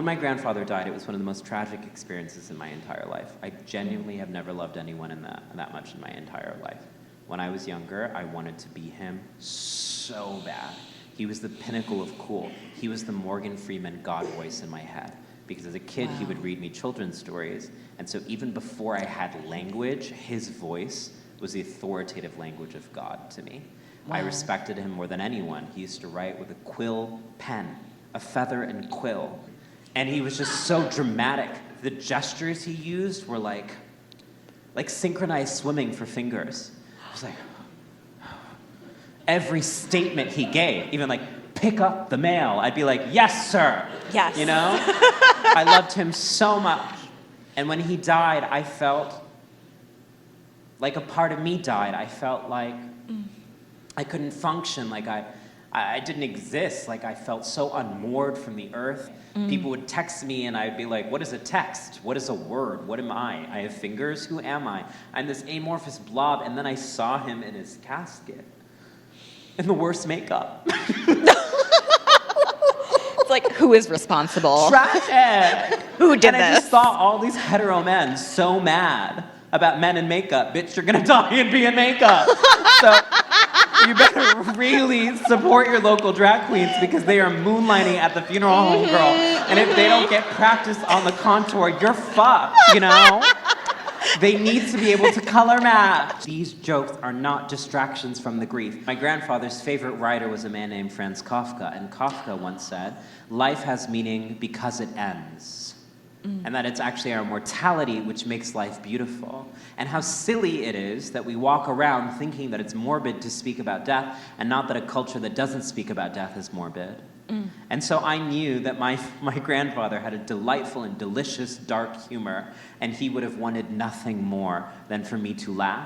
my grandfather died, it was one of the most tragic experiences in my entire life. I genuinely have never loved anyone that much in my entire life. When I was younger, I wanted to be him so bad. He was the pinnacle of cool. He was the Morgan Freeman God voice in my head. Because as a kid, he would read me children's stories. And so even before I had language, his voice was the authoritative language of God to me. I respected him more than anyone. He used to write with a quill pen, a feather and quill. And he was just so dramatic. The gestures he used were like synchronized swimming for fingers. It was like, every statement he gave, even like, pick up the mail, I'd be like, yes, sir. Yes. You know? I loved him so much. And when he died, I felt like a part of me died. I felt like I couldn't function, like I didn't exist, like I felt so unmoored from the earth. People would text me and I'd be like, what is a text? What is a word? What am I? I have fingers? Who am I? I'm this amorphous blob. And then I saw him in his casket in the worst makeup. It's like, who is responsible? Tragic! Who did and I this? just saw all these hetero men so mad about men in makeup. Bitch, you're gonna die and be in makeup. So you better really support your local drag queens because they are moonlighting at the funeral home, girl. And if they don't get practice on the contour, you're fucked, you know? They need to be able to color match. These jokes are not distractions from the grief. My grandfather's favorite writer was a man named Franz Kafka, and Kafka once said, life has meaning because it ends. And that it's actually our mortality which makes life beautiful. And how silly it is that we walk around thinking that it's morbid to speak about death, and not that a culture that doesn't speak about death is morbid. And so I knew that my grandfather had a delightful and delicious dark humor, and he would have wanted nothing more than for me to laugh.